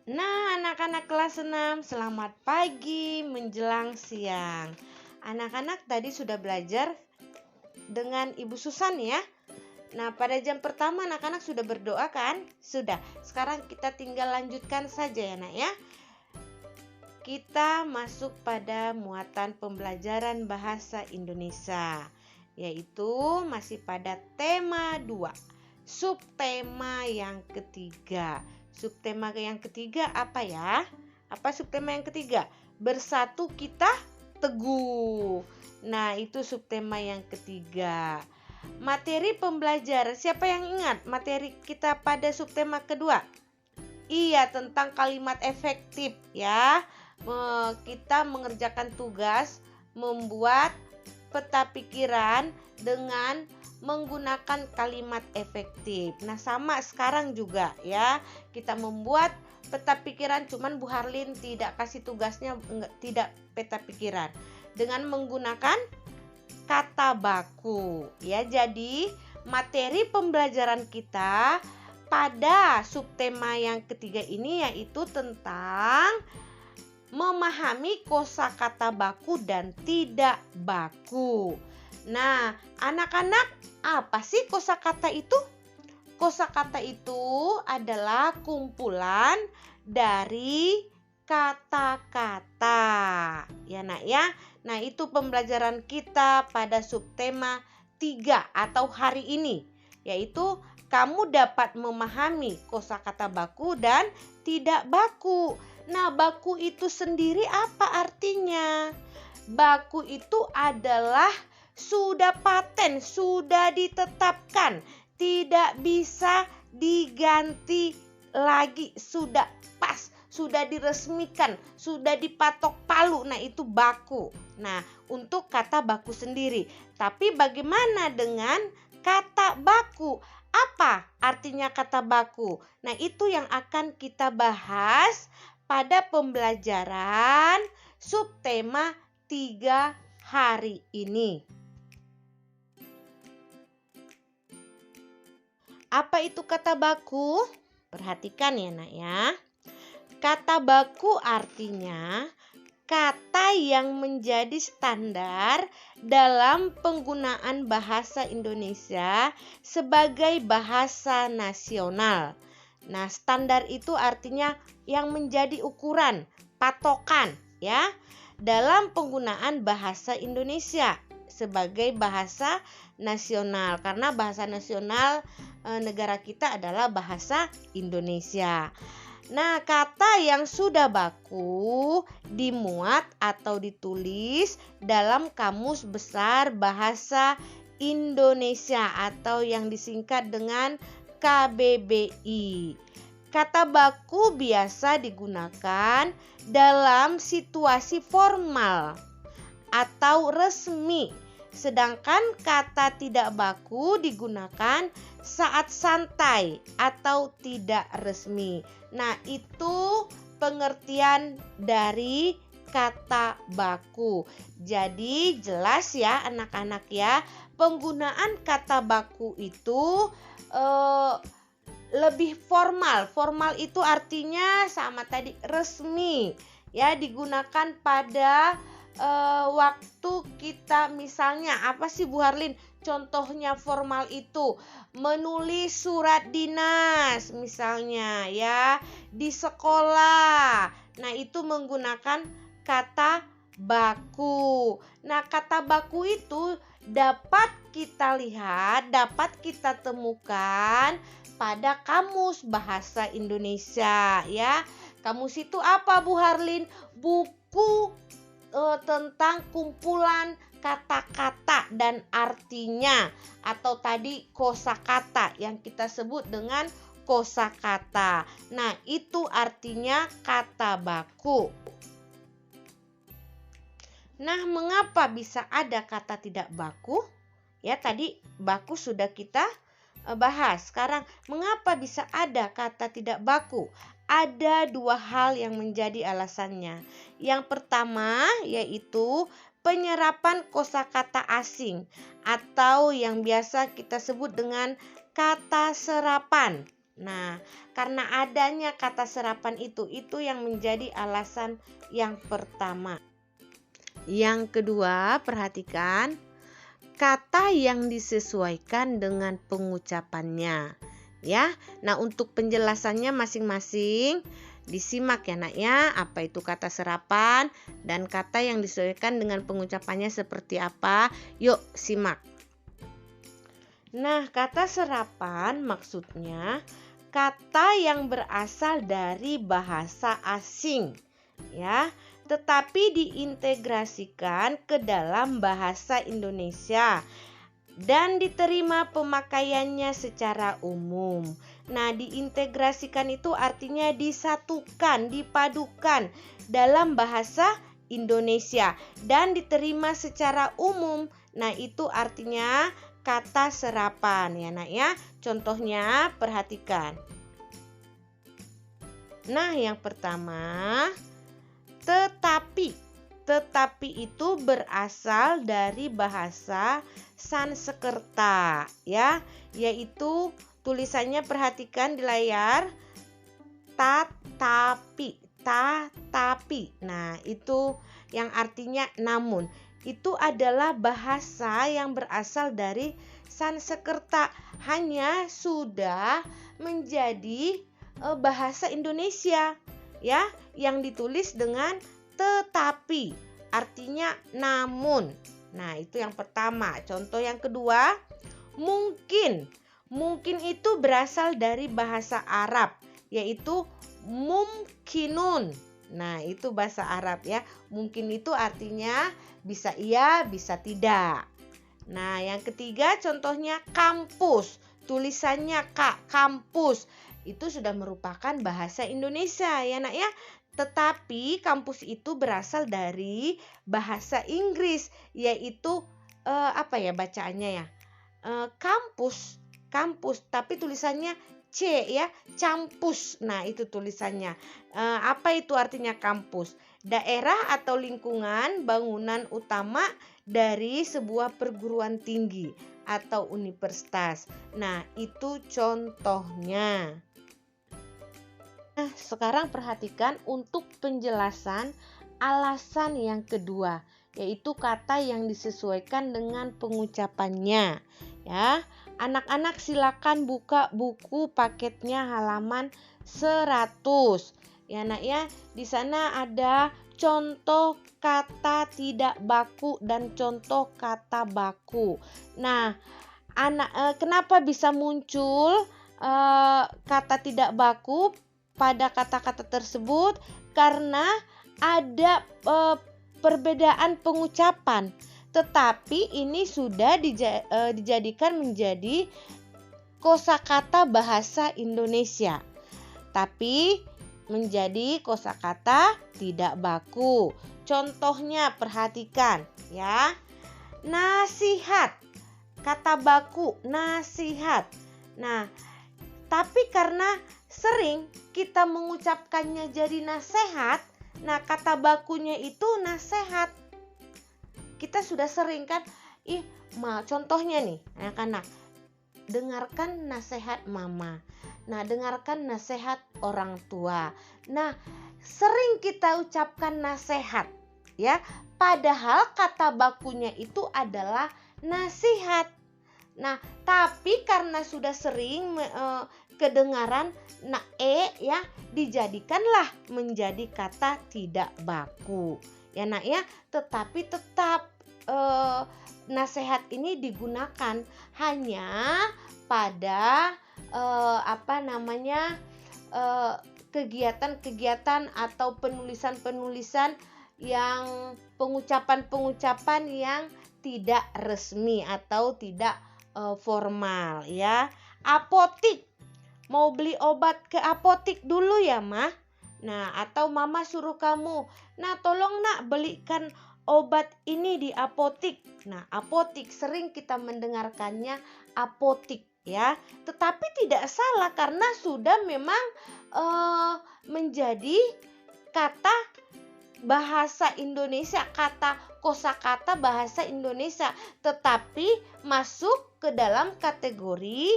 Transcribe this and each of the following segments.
Nah, anak-anak kelas 6, selamat pagi menjelang siang. Anak-anak tadi sudah belajar dengan Ibu Susan ya. Nah, pada jam pertama anak-anak sudah berdoa kan? Sudah. Sekarang kita tinggal lanjutkan saja ya, Nak ya. Kita masuk pada muatan pembelajaran bahasa Indonesia, yaitu masih pada tema 2. Subtema yang ketiga. Subtema yang ketiga apa ya? Apa subtema yang ketiga? Bersatu kita teguh. Nah, itu subtema yang ketiga. Materi pembelajaran, siapa yang ingat materi kita pada subtema kedua? Iya, tentang kalimat efektif ya. Kita mengerjakan tugas membuat peta pikiran dengan menggunakan kalimat efektif. Nah, sama sekarang juga ya. Kita membuat peta pikiran, cuman Bu Harlin tidak kasih tugasnya, tidak peta pikiran, dengan menggunakan kata baku ya. Jadi materi pembelajaran kita pada subtema yang ketiga ini yaitu tentang memahami kosakata baku dan tidak baku. Nah, anak-anak, apa sih kosakata itu? Kosakata itu adalah kumpulan dari kata-kata. Ya, Nak ya. Nah, itu pembelajaran kita pada subtema 3 atau hari ini, yaitu kamu dapat memahami kosakata baku dan tidak baku. Nah, baku itu sendiri apa artinya? Baku itu adalah sudah paten, sudah ditetapkan, tidak bisa diganti lagi, sudah pas, sudah diresmikan, sudah dipatok palu. Nah, itu baku. Nah, untuk kata baku sendiri. Tapi bagaimana dengan kata baku? Apa artinya kata baku? Nah, itu yang akan kita bahas pada pembelajaran subtema 3 hari ini. Apa itu kata baku? Perhatikan ya, Nak ya. Kata baku artinya kata yang menjadi standar dalam penggunaan bahasa Indonesia sebagai bahasa nasional. Nah, standar itu artinya yang menjadi ukuran, patokan ya, dalam penggunaan bahasa Indonesia sebagai bahasa nasional, karena bahasa nasional negara kita adalah bahasa Indonesia. Nah, kata yang sudah baku dimuat atau ditulis dalam Kamus Besar Bahasa Indonesia atau yang disingkat dengan KBBI. Kata baku biasa digunakan dalam situasi formal atau resmi, sedangkan kata tidak baku digunakan saat santai atau tidak resmi. Nah, itu pengertian dari kata baku. Jadi jelas ya anak-anak ya, penggunaan kata baku itu lebih formal. Formal itu artinya sama tadi, resmi ya, digunakan pada waktu kita misalnya apa sih Bu Harlin? Contohnya formal itu menulis surat dinas misalnya ya, di sekolah. Nah, itu menggunakan kata baku. Nah, kata baku itu dapat kita lihat, dapat kita temukan pada Kamus Bahasa Indonesia ya. Kamus itu apa Bu Harlin? Buku tentang kumpulan kata-kata dan artinya, atau tadi kosakata yang kita sebut dengan kosakata. Nah, itu artinya kata baku. Nah, mengapa bisa ada kata tidak baku? Ya, tadi baku sudah kita bahas. Sekarang, mengapa bisa ada kata tidak baku? Ada 2 hal yang menjadi alasannya. Yang pertama yaitu penyerapan kosakata asing atau yang biasa kita sebut dengan kata serapan. Nah, karena adanya kata serapan itu yang menjadi alasan yang pertama. Yang kedua, perhatikan kata yang disesuaikan dengan pengucapannya. Ya, nah untuk penjelasannya masing-masing disimak ya nak ya, apa itu kata serapan dan kata yang disesuaikan dengan pengucapannya seperti apa. Yuk simak. Nah, kata serapan maksudnya kata yang berasal dari bahasa asing, ya, tetapi diintegrasikan ke dalam bahasa Indonesia dan diterima pemakaiannya secara umum. Nah, diintegrasikan itu artinya disatukan, dipadukan dalam bahasa Indonesia dan diterima secara umum. Nah, itu artinya kata serapan ya nak ya. Contohnya perhatikan. Nah, yang pertama, tetapi. Tetapi itu berasal dari bahasa Sanskerta ya, yaitu tulisannya perhatikan di layar. Tatapi. Nah, itu yang artinya namun. Itu adalah bahasa yang berasal dari Sanskerta, hanya sudah menjadi bahasa Indonesia ya, yang ditulis dengan tetapi, artinya namun. Nah, itu yang pertama. Contoh yang kedua, mungkin. Mungkin itu berasal dari bahasa Arab, yaitu mumkinun. Nah, itu bahasa Arab ya. Mungkin itu artinya bisa iya, bisa tidak. Nah, yang ketiga contohnya kampus. Tulisannya kampus. Itu sudah merupakan bahasa Indonesia ya nak ya. Tetapi kampus itu berasal dari bahasa Inggris, yaitu apa ya bacaannya ya? Kampus, tapi tulisannya C ya, campus. Nah, itu tulisannya. Apa itu artinya kampus? Daerah atau lingkungan bangunan utama dari sebuah perguruan tinggi atau universitas. Nah, itu contohnya. Nah, sekarang perhatikan untuk penjelasan alasan yang kedua, yaitu kata yang disesuaikan dengan pengucapannya. Ya, anak-anak silakan buka buku paketnya halaman 100. Ya nak ya, di sana ada contoh kata tidak baku dan contoh kata baku. Nah, kenapa bisa muncul kata tidak baku pada kata-kata tersebut? Karena ada perbedaan pengucapan. Tetapi ini sudah dijadikan menjadi kosakata bahasa Indonesia. Tapi menjadi kosakata tidak baku. Contohnya perhatikan ya. Nasihat. Kata baku nasihat. Nah, tapi karena sering kita mengucapkannya jadi nasihat, nah kata bakunya itu nasihat. Kita sudah sering kan, contohnya nih anak-anak, dengarkan nasihat mama. Nah, dengarkan nasihat orang tua. Nah, sering kita ucapkan nasihat ya, padahal kata bakunya itu adalah nasihat. Nah, tapi karena sudah sering kedengaran ya, dijadikanlah menjadi kata tidak baku. Ya nak ya, tetapi tetap nasihat ini digunakan hanya pada kegiatan-kegiatan atau penulisan-penulisan yang pengucapan-pengucapan yang tidak resmi atau tidak formal ya. Apotik, mau beli obat ke apotik dulu ya mah. Nah, atau mama suruh kamu, nah tolong nak belikan obat ini di apotik. Nah, apotik sering kita mendengarkannya apotik ya, tetapi tidak salah karena sudah memang menjadi kata bahasa Indonesia, kata kosakata bahasa Indonesia, tetapi masuk ke dalam kategori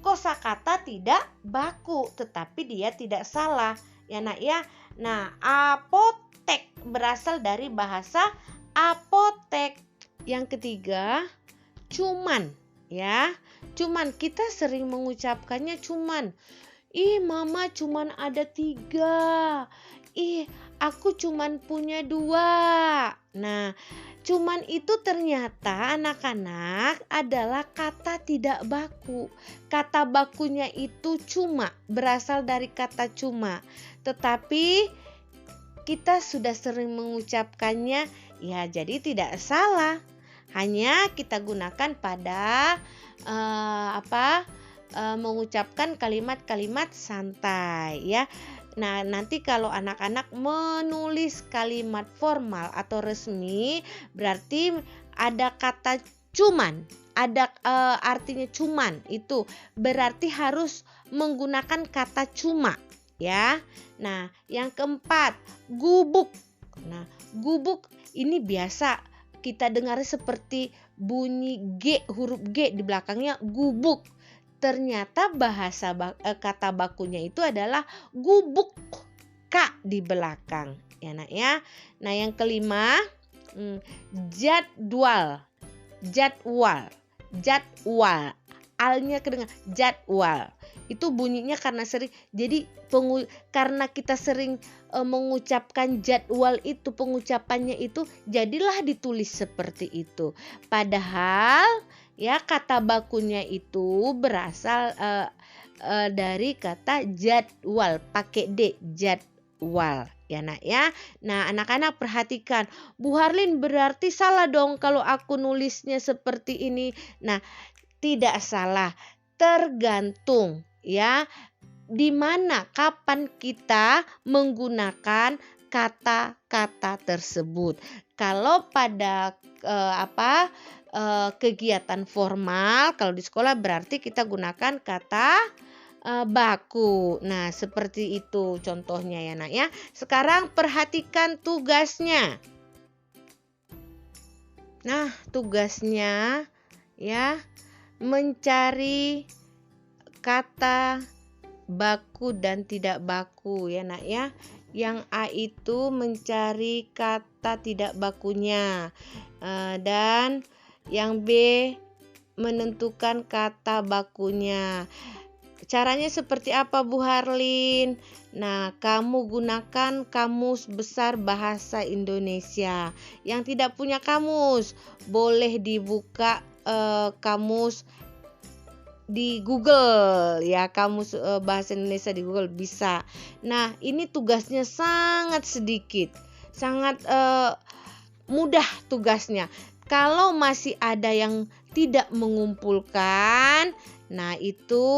kosakata tidak baku, tetapi dia tidak salah. Ya nak ya. Nah, apotek berasal dari bahasa apotek. Yang ketiga, cuman. Ya, cuman kita sering mengucapkannya cuman. Ih, mama cuman ada 3. Ih, aku cuman punya 2. Nah, cuman itu ternyata anak-anak adalah kata tidak baku. Kata bakunya itu cuma, berasal dari kata cuma. Tetapi kita sudah sering mengucapkannya, ya jadi tidak salah. Hanya kita gunakan pada mengucapkan kalimat-kalimat santai ya. Nah, nanti kalau anak-anak menulis kalimat formal atau resmi, berarti ada kata cuman, ada artinya cuman, itu berarti harus menggunakan kata cuma ya. Nah, yang keempat, gubuk. Nah, gubuk ini biasa kita dengar seperti bunyi G, huruf G di belakangnya, gubuk. Ternyata kata bakunya itu adalah gubuk, K di belakang ya nak ya. Nah, yang kelima, jadwal. Alnya kedengar jadwal. Itu bunyinya karena sering, jadi karena kita sering mengucapkan jadwal itu, pengucapannya itu jadilah ditulis seperti itu. Padahal ya kata bakunya itu berasal dari kata jadwal, pakai D, jadwal ya nak ya. Nah, anak-anak perhatikan, Bu Harlin berarti salah dong kalau aku nulisnya seperti ini. Nah, tidak salah, tergantung ya di mana kapan kita menggunakan kata-kata tersebut. Kalau pada kegiatan formal, kalau di sekolah berarti kita gunakan kata baku. Nah, seperti itu contohnya ya nak ya. Sekarang perhatikan tugasnya. Nah, tugasnya ya mencari kata baku dan tidak baku ya nak ya. Yang A itu mencari kata tidak bakunya, dan yang B menentukan kata bakunya. Caranya seperti apa Bu Harlin? Nah, kamu gunakan kamus besar bahasa Indonesia. Yang tidak punya kamus, boleh dibuka kamus di Google ya, kamus bahasa Indonesia di Google bisa. Nah, ini tugasnya sangat sedikit, sangat mudah tugasnya. Kalau masih ada yang tidak mengumpulkan, nah itu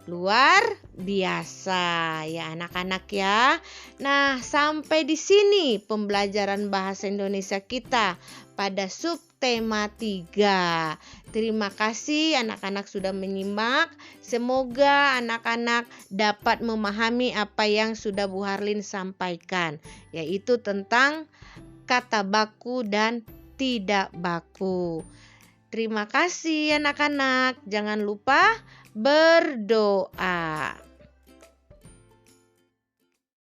luar biasa ya anak-anak ya. Nah, sampai di sini pembelajaran bahasa Indonesia kita pada subtema 3. Terima kasih anak-anak sudah menyimak. Semoga anak-anak dapat memahami apa yang sudah Bu Harlin sampaikan, yaitu tentang kata baku dan tidak baku. Terima kasih anak-anak. Jangan lupa berdoa.